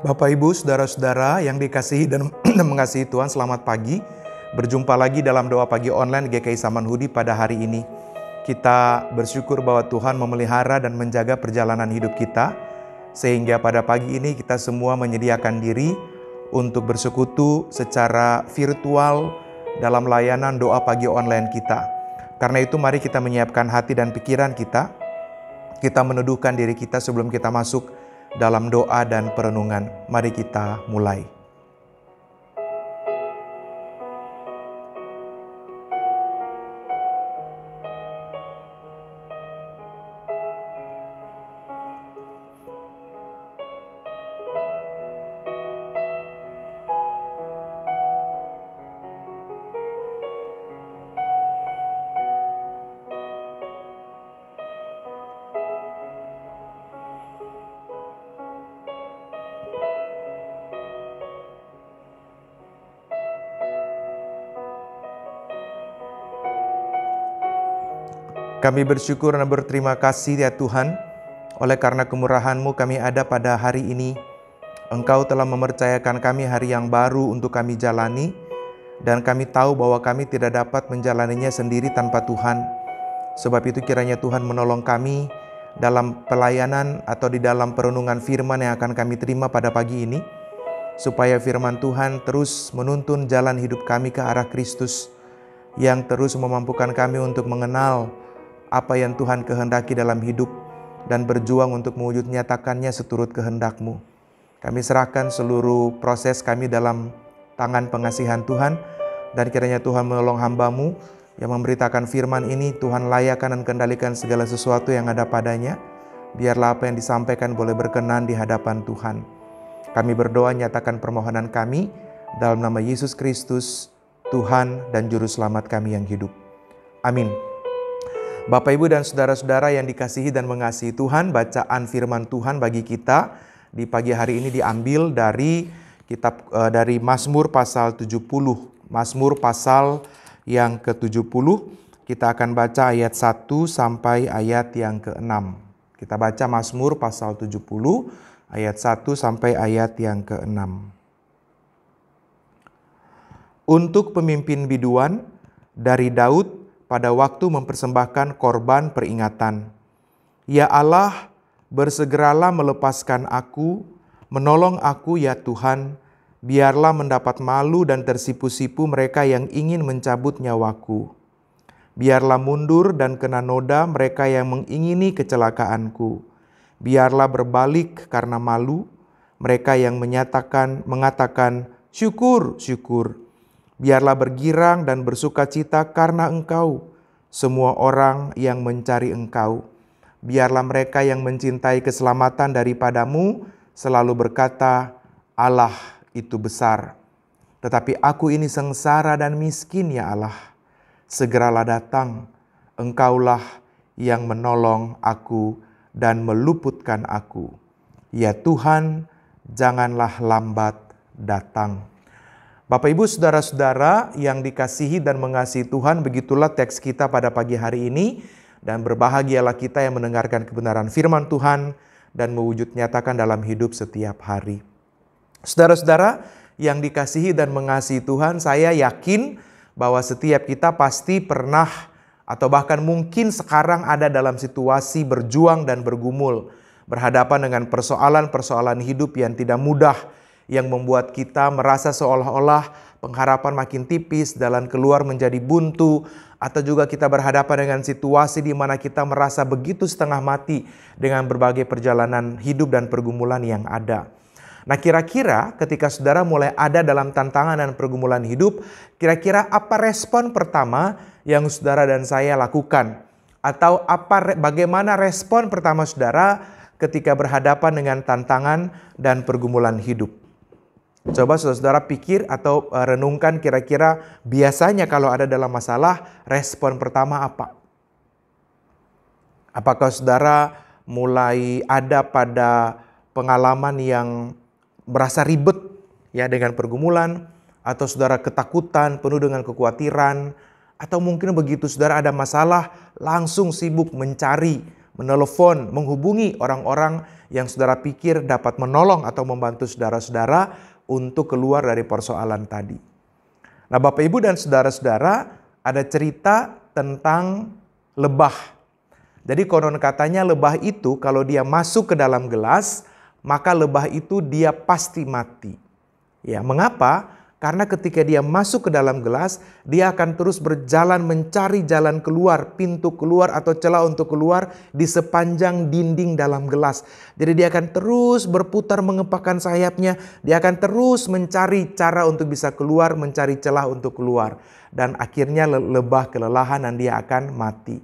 Bapak, Ibu, saudara-saudara yang dikasihi dan mengasihi Tuhan, selamat pagi. Berjumpa lagi dalam doa pagi online GKI Samanhudi pada hari ini. Kita bersyukur bahwa Tuhan memelihara dan menjaga perjalanan hidup kita, sehingga pada pagi ini kita semua menyediakan diri untuk bersekutu secara virtual dalam layanan doa pagi online kita. Karena itu mari kita menyiapkan hati dan pikiran kita. Kita meneduhkan diri kita sebelum kita masuk dalam doa dan perenungan. Mari kita mulai. Kami bersyukur dan berterima kasih ya Tuhan, oleh karena kemurahan-Mu kami ada pada hari ini. Engkau telah mempercayakan kami hari yang baru untuk kami jalani, dan kami tahu bahwa kami tidak dapat menjalaninya sendiri tanpa Tuhan. Sebab itu kiranya Tuhan menolong kami dalam pelayanan atau di dalam perenungan firman yang akan kami terima pada pagi ini, supaya firman Tuhan terus menuntun jalan hidup kami ke arah Kristus, yang terus memampukan kami untuk mengenal apa yang Tuhan kehendaki dalam hidup dan berjuang untuk mewujud nyatakannya seturut kehendak-Mu. Kami serahkan seluruh proses kami dalam tangan pengasihan Tuhan, dan kiranya Tuhan menolong hamba-Mu yang memberitakan firman ini. Tuhan layakan dan kendalikan segala sesuatu yang ada padanya. Biarlah apa yang disampaikan boleh berkenan di hadapan Tuhan. Kami berdoa nyatakan permohonan kami dalam nama Yesus Kristus, Tuhan dan Juru Selamat kami yang hidup. Amin. Bapak, Ibu, dan saudara-saudara yang dikasihi dan mengasihi Tuhan, bacaan firman Tuhan bagi kita di pagi hari ini diambil dari kitab dari Mazmur pasal 70. Mazmur pasal yang ke-70. Kita akan baca ayat 1 sampai ayat yang ke-6. Kita baca Mazmur pasal 70 ayat 1 sampai ayat yang ke-6. Untuk pemimpin biduan dari Daud pada waktu mempersembahkan korban peringatan. Ya Allah, bersegeralah melepaskan aku, menolong aku ya Tuhan, biarlah mendapat malu dan tersipu-sipu mereka yang ingin mencabut nyawaku. Biarlah mundur dan kena noda mereka yang mengingini kecelakaanku. Biarlah berbalik karena malu mereka yang mengatakan syukur, syukur. Biarlah bergirang dan bersuka cita karena Engkau, semua orang yang mencari Engkau. Biarlah mereka yang mencintai keselamatan daripada-Mu selalu berkata, Allah itu besar. Tetapi aku ini sengsara dan miskin ya Allah. Segeralah datang, Engkaulah yang menolong aku dan meluputkan aku. Ya Tuhan, janganlah lambat datang. Bapak, Ibu, saudara-saudara yang dikasihi dan mengasihi Tuhan, begitulah teks kita pada pagi hari ini, dan berbahagialah kita yang mendengarkan kebenaran firman Tuhan dan mewujud nyatakan dalam hidup setiap hari. Saudara-saudara yang dikasihi dan mengasihi Tuhan, saya yakin bahwa setiap kita pasti pernah atau bahkan mungkin sekarang ada dalam situasi berjuang dan bergumul, berhadapan dengan persoalan-persoalan hidup yang tidak mudah, yang membuat kita merasa seolah-olah pengharapan makin tipis, jalan keluar menjadi buntu, atau juga kita berhadapan dengan situasi di mana kita merasa begitu setengah mati dengan berbagai perjalanan hidup dan pergumulan yang ada. Nah, kira-kira ketika saudara mulai ada dalam tantangan dan pergumulan hidup, kira-kira apa respon pertama yang saudara dan saya lakukan? Atau bagaimana respon pertama saudara ketika berhadapan dengan tantangan dan pergumulan hidup? Coba saudara pikir atau renungkan kira-kira biasanya kalau ada dalam masalah, respon pertama apa? Apakah saudara mulai ada pada pengalaman yang berasa ribet ya dengan pergumulan, atau saudara ketakutan, penuh dengan kekhawatiran, atau mungkin begitu saudara ada masalah langsung sibuk mencari menelepon, menghubungi orang-orang yang saudara pikir dapat menolong atau membantu saudara-saudara untuk keluar dari persoalan tadi. Nah, Bapak Ibu dan saudara-saudara, ada cerita tentang lebah. Jadi konon katanya lebah itu kalau dia masuk ke dalam gelas, maka lebah itu dia pasti mati. Ya, mengapa? Karena ketika dia masuk ke dalam gelas, dia akan terus berjalan mencari jalan keluar, pintu keluar atau celah untuk keluar di sepanjang dinding dalam gelas. Jadi dia akan terus berputar mengepakkan sayapnya, dia akan terus mencari cara untuk bisa keluar, mencari celah untuk keluar. Dan akhirnya lebah kelelahan dan dia akan mati.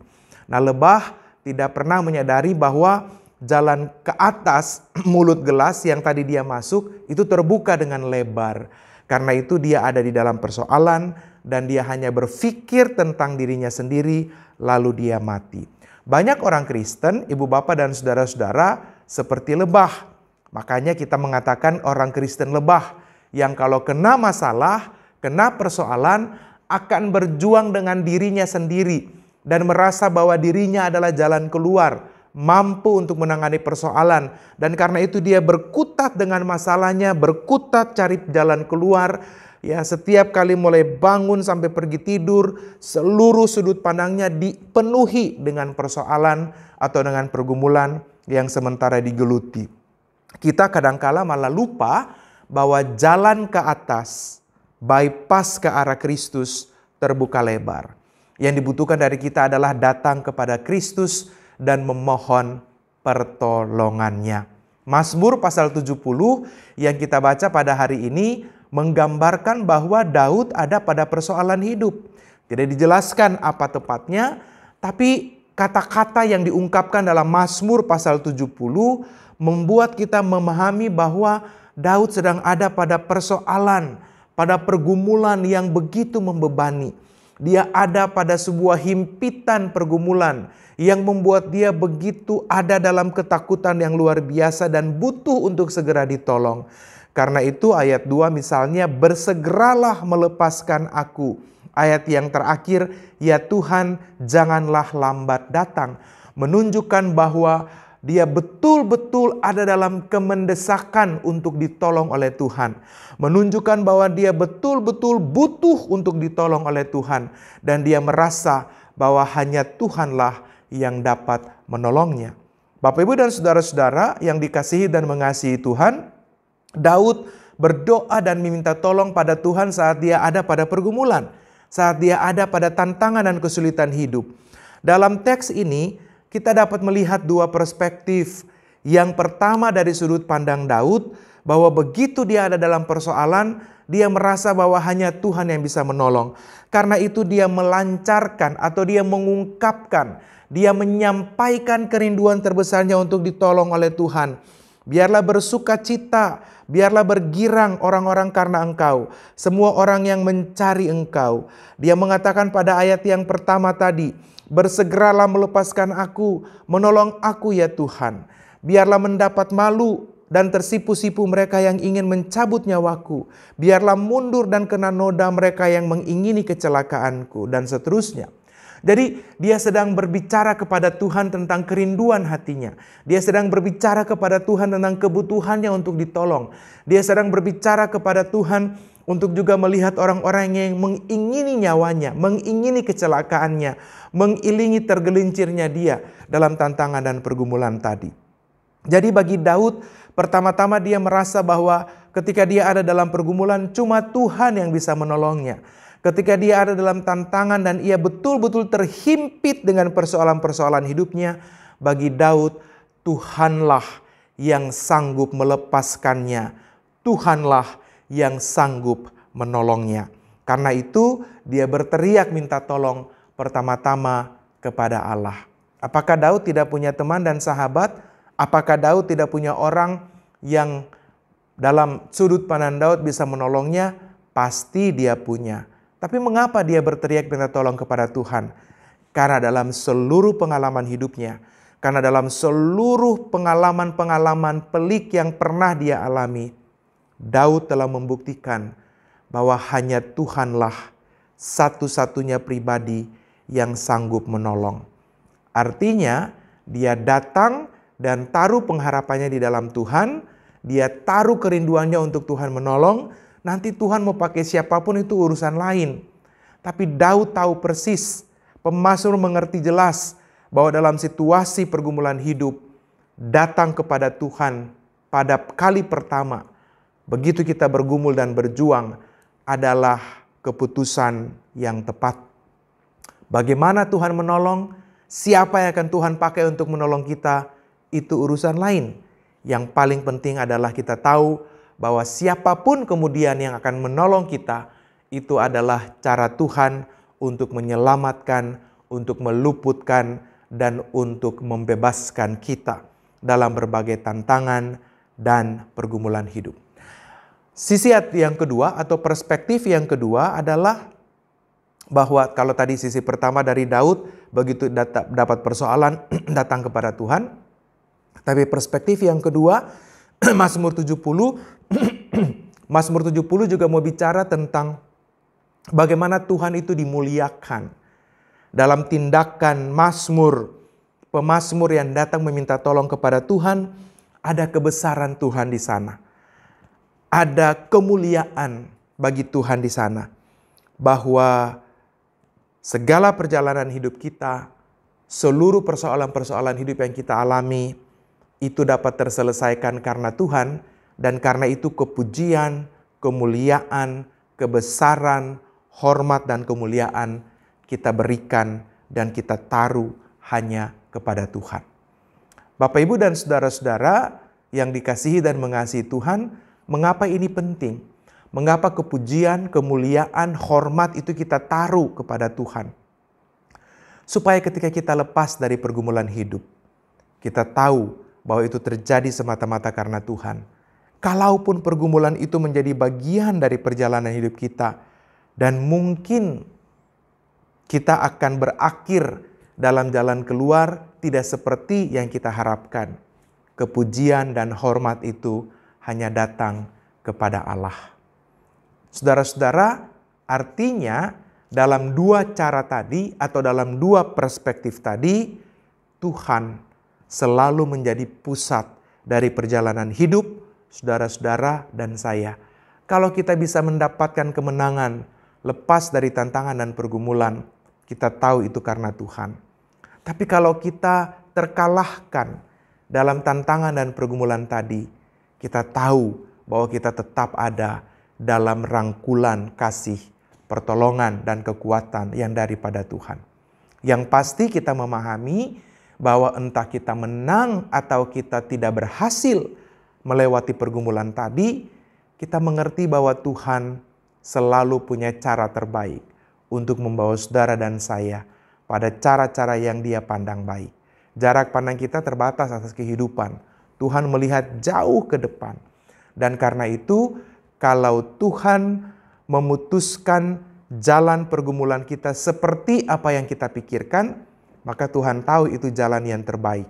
Nah, lebah tidak pernah menyadari bahwa jalan ke atas mulut gelas yang tadi dia masuk itu terbuka dengan lebar. Karena itu dia ada di dalam persoalan dan dia hanya berpikir tentang dirinya sendiri lalu dia mati. Banyak orang Kristen, ibu bapak dan saudara-saudara seperti lebah. Makanya kita mengatakan orang Kristen lebah yang kalau kena masalah, kena persoalan akan berjuang dengan dirinya sendiri dan merasa bahwa dirinya adalah jalan keluar, mampu untuk menangani persoalan. Dan karena itu dia berkutat dengan masalahnya, berkutat cari jalan keluar. Ya, setiap kali mulai bangun sampai pergi tidur, seluruh sudut pandangnya dipenuhi dengan persoalan atau dengan pergumulan yang sementara digeluti. Kita kadangkala malah lupa bahwa jalan ke atas, bypass ke arah Kristus terbuka lebar. Yang dibutuhkan dari kita adalah datang kepada Kristus dan memohon pertolongannya. Mazmur pasal 70 yang kita baca pada hari ini menggambarkan bahwa Daud ada pada persoalan hidup. Tidak dijelaskan apa tepatnya, tapi kata-kata yang diungkapkan dalam Mazmur pasal 70 membuat kita memahami bahwa Daud sedang ada pada persoalan, pada pergumulan yang begitu membebani. Dia ada pada sebuah himpitan pergumulan yang membuat dia begitu ada dalam ketakutan yang luar biasa dan butuh untuk segera ditolong. Karena itu ayat 2 misalnya, bersegeralah melepaskan aku. Ayat yang terakhir, ya Tuhan janganlah lambat datang. Menunjukkan bahwa dia betul-betul ada dalam kemendesakan untuk ditolong oleh Tuhan. Menunjukkan bahwa dia betul-betul butuh untuk ditolong oleh Tuhan. Dan dia merasa bahwa hanya Tuhanlah yang dapat menolongnya. Bapak, Ibu, dan saudara-saudara yang dikasihi dan mengasihi Tuhan, Daud berdoa dan meminta tolong pada Tuhan saat dia ada pada pergumulan. Saat dia ada pada tantangan dan kesulitan hidup. Dalam teks ini, kita dapat melihat dua perspektif. Yang pertama dari sudut pandang Daud, bahwa begitu dia ada dalam persoalan, dia merasa bahwa hanya Tuhan yang bisa menolong. Karena itu dia melancarkan atau dia mengungkapkan, dia menyampaikan kerinduan terbesarnya untuk ditolong oleh Tuhan. Biarlah bersuka cita, biarlah bergirang orang-orang karena Engkau, semua orang yang mencari Engkau. Dia mengatakan pada ayat yang pertama tadi, bersegeralah melepaskan aku, menolong aku ya Tuhan. Biarlah mendapat malu dan tersipu-sipu mereka yang ingin mencabut nyawaku. Biarlah mundur dan kena noda mereka yang mengingini kecelakaanku, dan seterusnya. Jadi dia sedang berbicara kepada Tuhan tentang kerinduan hatinya. Dia sedang berbicara kepada Tuhan tentang kebutuhannya untuk ditolong. Dia sedang berbicara kepada Tuhan untuk juga melihat orang-orang yang mengingini nyawanya, mengingini kecelakaannya, mengiringi tergelincirnya dia dalam tantangan dan pergumulan tadi. Jadi bagi Daud, pertama-tama dia merasa bahwa ketika dia ada dalam pergumulan, cuma Tuhan yang bisa menolongnya. Ketika dia ada dalam tantangan dan ia betul-betul terhimpit dengan persoalan-persoalan hidupnya, bagi Daud, Tuhanlah yang sanggup melepaskannya. Tuhanlah yang sanggup menolongnya. Karena itu dia berteriak minta tolong pertama-tama kepada Allah. Apakah Daud tidak punya teman dan sahabat? Apakah Daud tidak punya orang yang dalam sudut pandang Daud bisa menolongnya? Pasti dia punya. Tapi mengapa dia berteriak minta tolong kepada Tuhan? Karena dalam seluruh pengalaman hidupnya, karena dalam seluruh pengalaman-pengalaman pelik yang pernah dia alami, Daud telah membuktikan bahwa hanya Tuhanlah satu-satunya pribadi yang sanggup menolong. Artinya, dia datang dan taruh pengharapannya di dalam Tuhan, dia taruh kerinduannya untuk Tuhan menolong, nanti Tuhan mau pakai siapapun itu urusan lain. Tapi Daud tahu persis, pemazmur mengerti jelas bahwa dalam situasi pergumulan hidup, datang kepada Tuhan pada kali pertama, begitu kita bergumul dan berjuang, adalah keputusan yang tepat. Bagaimana Tuhan menolong, siapa yang akan Tuhan pakai untuk menolong kita, itu urusan lain. Yang paling penting adalah kita tahu bahwa siapapun kemudian yang akan menolong kita, itu adalah cara Tuhan untuk menyelamatkan, untuk meluputkan, dan untuk membebaskan kita dalam berbagai tantangan dan pergumulan hidup. Sisi yang kedua atau perspektif yang kedua adalah bahwa kalau tadi sisi pertama dari Daud, begitu dapat persoalan datang kepada Tuhan. Tapi perspektif yang kedua, Mazmur 70, Mazmur 70 juga mau bicara tentang bagaimana Tuhan itu dimuliakan. Dalam tindakan mazmur, pemazmur yang datang meminta tolong kepada Tuhan, ada kebesaran Tuhan di sana. Ada kemuliaan bagi Tuhan di sana. Bahwa segala perjalanan hidup kita, seluruh persoalan-persoalan hidup yang kita alami, itu dapat terselesaikan karena Tuhan, dan karena itu kepujian, kemuliaan, kebesaran, hormat dan kemuliaan kita berikan dan kita taruh hanya kepada Tuhan. Bapak, Ibu, dan saudara-saudara yang dikasihi dan mengasihi Tuhan, mengapa ini penting? Mengapa kepujian, kemuliaan, hormat itu kita taruh kepada Tuhan? Supaya ketika kita lepas dari pergumulan hidup, kita tahu bahwa itu terjadi semata-mata karena Tuhan. Kalaupun pergumulan itu menjadi bagian dari perjalanan hidup kita, dan mungkin kita akan berakhir dalam jalan keluar tidak seperti yang kita harapkan. Kepujian dan hormat itu hanya datang kepada Allah. Saudara-saudara, artinya dalam dua cara tadi atau dalam dua perspektif tadi, Tuhan selalu menjadi pusat dari perjalanan hidup saudara-saudara dan saya. Kalau kita bisa mendapatkan kemenangan, lepas dari tantangan dan pergumulan, kita tahu itu karena Tuhan. Tapi kalau kita terkalahkan dalam tantangan dan pergumulan tadi, kita tahu bahwa kita tetap ada dalam rangkulan kasih, pertolongan, dan kekuatan yang daripada Tuhan. Yang pasti kita memahami bahwa entah kita menang atau kita tidak berhasil melewati pergumulan tadi, kita mengerti bahwa Tuhan selalu punya cara terbaik untuk membawa saudara dan saya pada cara-cara yang Dia pandang baik. Jarak pandang kita terbatas atas kehidupan. Tuhan melihat jauh ke depan. Dan karena itu, kalau Tuhan memutuskan jalan pergumulan kita seperti apa yang kita pikirkan, maka Tuhan tahu itu jalan yang terbaik.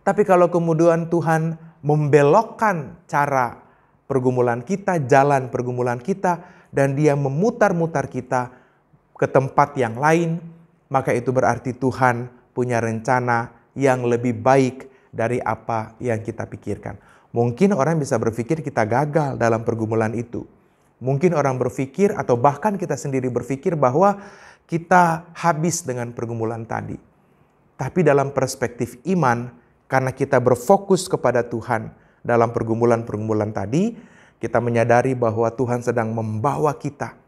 Tapi kalau kemudian Tuhan membelokkan cara pergumulan kita, jalan pergumulan kita, dan Dia memutar-mutar kita ke tempat yang lain, maka itu berarti Tuhan punya rencana yang lebih baik dari apa yang kita pikirkan. Mungkin orang bisa berpikir kita gagal dalam pergumulan itu. Mungkin orang berpikir atau bahkan kita sendiri berpikir bahwa kita habis dengan pergumulan tadi. Tapi dalam perspektif iman, karena kita berfokus kepada Tuhan dalam pergumulan-pergumulan tadi, kita menyadari bahwa Tuhan sedang membawa kita,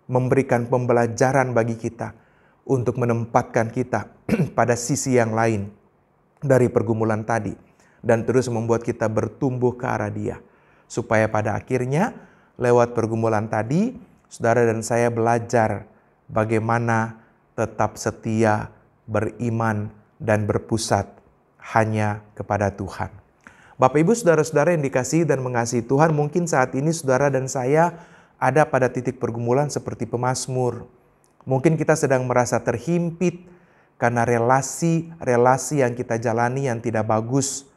memberikan pembelajaran bagi kita untuk menempatkan kita pada sisi yang lain dari pergumulan tadi, dan terus membuat kita bertumbuh ke arah Dia. Supaya pada akhirnya, lewat pergumulan tadi, saudara dan saya belajar bagaimana tetap setia, beriman, dan berpusat hanya kepada Tuhan. Bapak, Ibu, saudara-saudara yang dikasihi dan mengasihi Tuhan, mungkin saat ini saudara dan saya ada pada titik pergumulan seperti pemazmur. Mungkin kita sedang merasa terhimpit karena relasi yang kita jalani yang tidak bagus.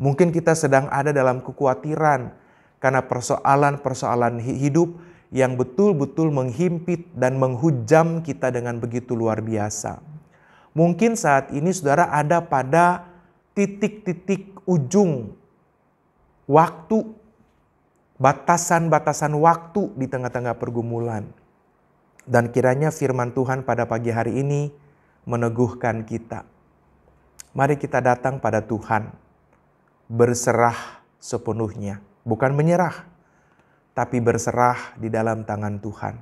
Mungkin kita sedang ada dalam kekhawatiran karena persoalan-persoalan hidup yang betul-betul menghimpit dan menghujam kita dengan begitu luar biasa. Mungkin saat ini saudara ada pada titik-titik ujung waktu, batasan-batasan waktu di tengah-tengah pergumulan. Dan kiranya firman Tuhan pada pagi hari ini meneguhkan kita. Mari kita datang pada Tuhan, berserah sepenuhnya. Bukan menyerah, tapi berserah di dalam tangan Tuhan.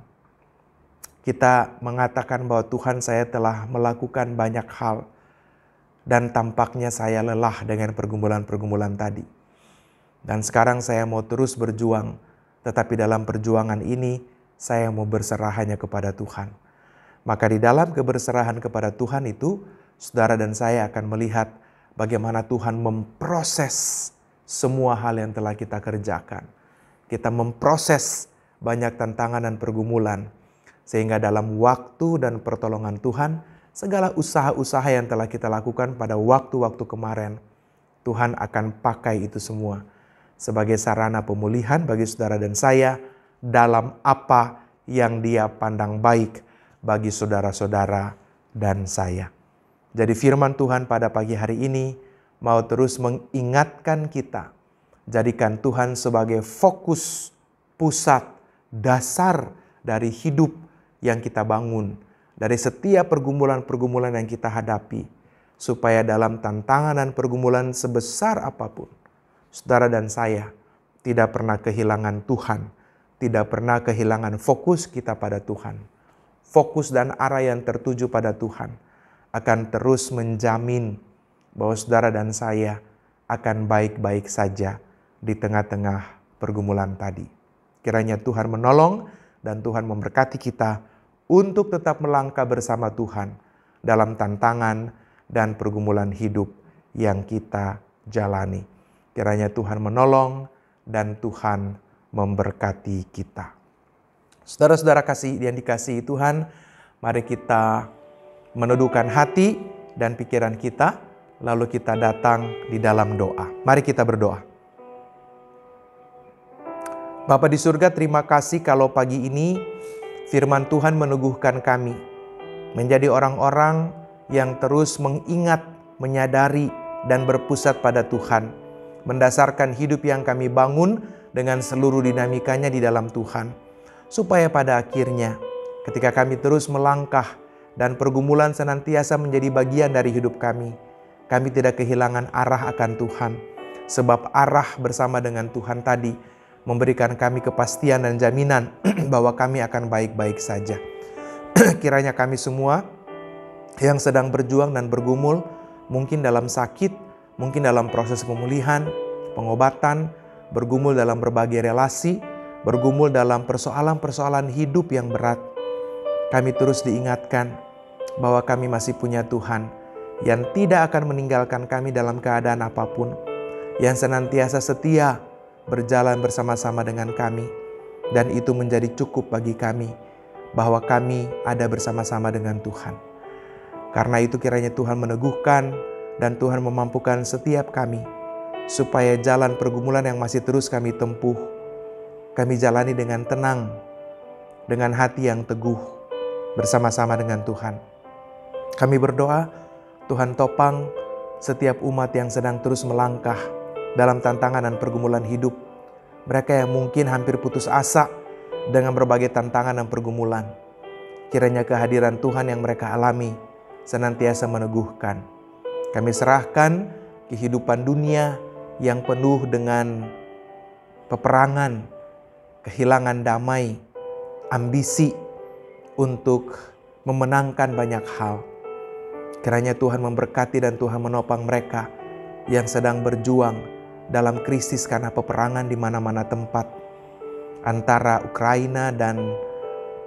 Kita mengatakan bahwa Tuhan, saya telah melakukan banyak hal dan tampaknya saya lelah dengan pergumulan-pergumulan tadi. Dan sekarang saya mau terus berjuang, tetapi dalam perjuangan ini saya mau berserah hanya kepada Tuhan. Maka di dalam keberserahan kepada Tuhan itu, saudara dan saya akan melihat bagaimana Tuhan memproses semua hal yang telah kita kerjakan. Kita memproses banyak tantangan dan pergumulan, sehingga dalam waktu dan pertolongan Tuhan, segala usaha-usaha yang telah kita lakukan pada waktu-waktu kemarin, Tuhan akan pakai itu semua sebagai sarana pemulihan bagi saudara dan saya dalam apa yang Dia pandang baik bagi saudara-saudara dan saya. Jadi firman Tuhan pada pagi hari ini mau terus mengingatkan kita, jadikan Tuhan sebagai fokus, pusat, dasar dari hidup yang kita bangun, dari setiap pergumulan-pergumulan yang kita hadapi, supaya dalam tantangan dan pergumulan sebesar apapun, saudara dan saya tidak pernah kehilangan Tuhan, tidak pernah kehilangan fokus kita pada Tuhan. Fokus dan arah yang tertuju pada Tuhan akan terus menjamin bahwa saudara dan saya akan baik-baik saja di tengah-tengah pergumulan tadi. Kiranya Tuhan menolong dan Tuhan memberkati kita untuk tetap melangkah bersama Tuhan dalam tantangan dan pergumulan hidup yang kita jalani. Kiranya Tuhan menolong dan Tuhan memberkati kita. Saudara-saudara kasih yang dikasihi Tuhan, mari kita meneduhkan hati dan pikiran kita, lalu kita datang di dalam doa. Mari kita berdoa. Bapa di surga, terima kasih kalau pagi ini firman Tuhan meneguhkan kami menjadi orang-orang yang terus mengingat, menyadari, dan berpusat pada Tuhan, mendasarkan hidup yang kami bangun dengan seluruh dinamikanya di dalam Tuhan, supaya pada akhirnya ketika kami terus melangkah dan pergumulan senantiasa menjadi bagian dari hidup kami tidak kehilangan arah akan Tuhan, sebab arah bersama dengan Tuhan tadi memberikan kami kepastian dan jaminan bahwa kami akan baik-baik saja. Kiranya kami semua yang sedang berjuang dan bergumul, mungkin dalam sakit, mungkin dalam proses pemulihan, pengobatan, bergumul dalam berbagai relasi, bergumul dalam persoalan-persoalan hidup yang berat, kami terus diingatkan bahwa kami masih punya Tuhan yang tidak akan meninggalkan kami dalam keadaan apapun, yang senantiasa setia berjalan bersama-sama dengan kami, dan itu menjadi cukup bagi kami bahwa kami ada bersama-sama dengan Tuhan. Karena itu kiranya Tuhan meneguhkan dan Tuhan memampukan setiap kami, supaya jalan pergumulan yang masih terus kami tempuh, kami jalani dengan tenang, dengan hati yang teguh, bersama-sama dengan Tuhan. Kami berdoa, Tuhan topang setiap umat yang sedang terus melangkah dalam tantangan dan pergumulan hidup. Mereka yang mungkin hampir putus asa dengan berbagai tantangan dan pergumulan. Kiranya kehadiran Tuhan yang mereka alami senantiasa meneguhkan. Kami serahkan kehidupan dunia yang penuh dengan peperangan, kehilangan damai, ambisi untuk memenangkan banyak hal. Kiranya Tuhan memberkati dan Tuhan menopang mereka yang sedang berjuang dalam krisis karena peperangan di mana-mana tempat, antara Ukraina dan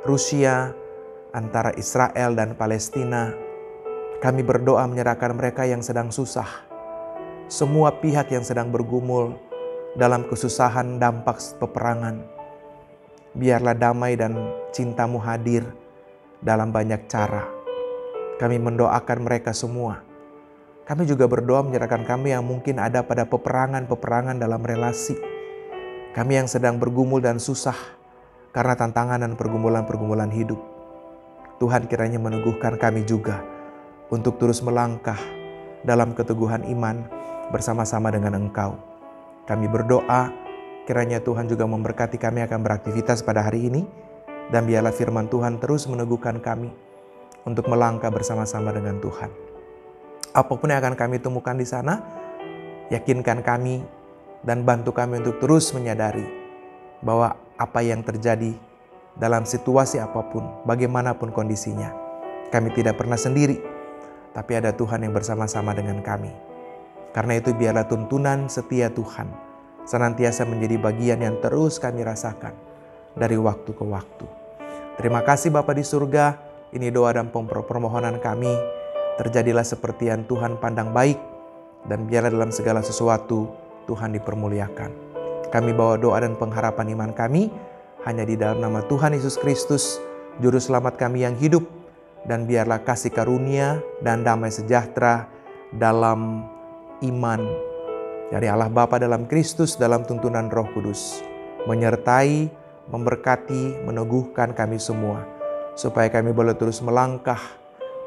Rusia, antara Israel dan Palestina. Kami berdoa menyerahkan mereka yang sedang susah, semua pihak yang sedang bergumul dalam kesusahan dampak peperangan. Biarlah damai dan cinta-Mu hadir dalam banyak cara. Kami mendoakan mereka semua. Kami juga berdoa menyerahkan kami yang mungkin ada pada peperangan-peperangan dalam relasi. Kami yang sedang bergumul dan susah karena tantangan dan pergumulan-pergumulan hidup. Tuhan kiranya meneguhkan kami juga untuk terus melangkah dalam keteguhan iman bersama-sama dengan Engkau. Kami berdoa kiranya Tuhan juga memberkati kami akan beraktivitas pada hari ini, dan biarlah firman Tuhan terus meneguhkan kami untuk melangkah bersama-sama dengan Tuhan. Apapun yang akan kami temukan di sana, yakinkan kami dan bantu kami untuk terus menyadari bahwa apa yang terjadi dalam situasi apapun, bagaimanapun kondisinya, kami tidak pernah sendiri, tapi ada Tuhan yang bersama-sama dengan kami. Karena itu biarlah tuntunan setia Tuhan senantiasa menjadi bagian yang terus kami rasakan dari waktu ke waktu. Terima kasih Bapa di surga, ini doa dan permohonan kami. Terjadilah seperti yang Tuhan pandang baik, dan biarlah dalam segala sesuatu Tuhan dipermuliakan. Kami bawa doa dan pengharapan iman kami hanya di dalam nama Tuhan Yesus Kristus, Juru Selamat kami yang hidup, dan biarlah kasih karunia dan damai sejahtera dalam iman dari Allah Bapa dalam Kristus dalam tuntunan Roh Kudus menyertai, memberkati, meneguhkan kami semua, supaya kami boleh terus melangkah,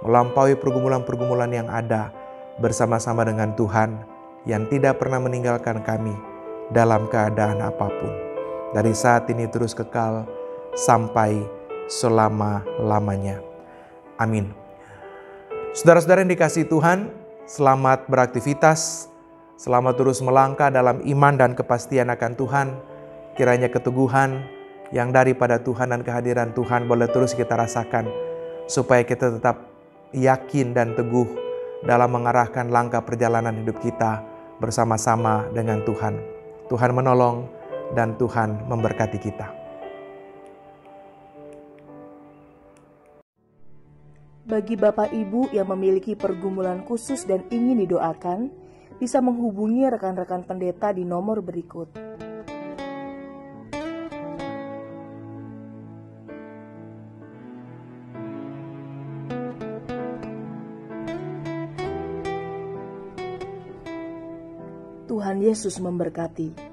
melampaui pergumulan-pergumulan yang ada bersama-sama dengan Tuhan yang tidak pernah meninggalkan kami dalam keadaan apapun. Dari saat ini terus kekal sampai selama-lamanya. Amin. Saudara-saudara yang dikasihi Tuhan, selamat beraktivitas, selamat terus melangkah dalam iman dan kepastian akan Tuhan. Kiranya keteguhan yang daripada Tuhan dan kehadiran Tuhan boleh terus kita rasakan, supaya kita tetap yakin dan teguh dalam mengarahkan langkah perjalanan hidup kita bersama-sama dengan Tuhan. Tuhan menolong dan Tuhan memberkati kita. Bagi Bapak Ibu yang memiliki pergumulan khusus dan ingin didoakan, bisa menghubungi rekan-rekan pendeta di nomor berikut. Tuhan Yesus memberkati.